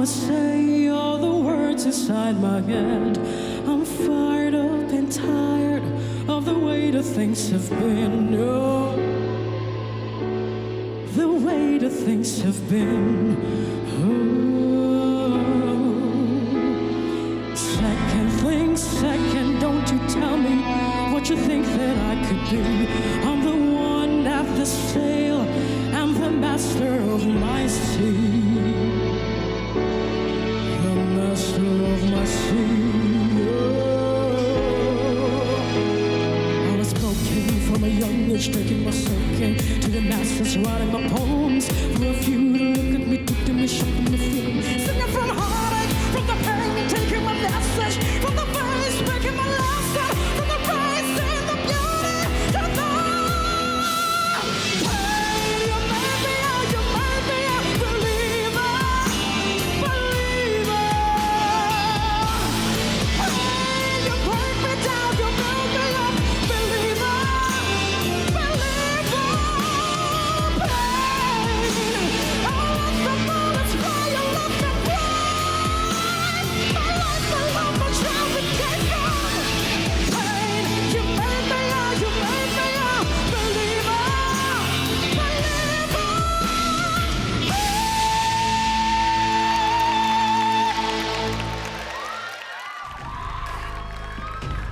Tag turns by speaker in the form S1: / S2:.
S1: I'ma say all the words inside my head. I'm fired up and tired of the way the things have been. Oh, the way the things have been. Oh, second, don't you tell me what you think that I could be. I'm the one at the sail, I'm the master of my sea.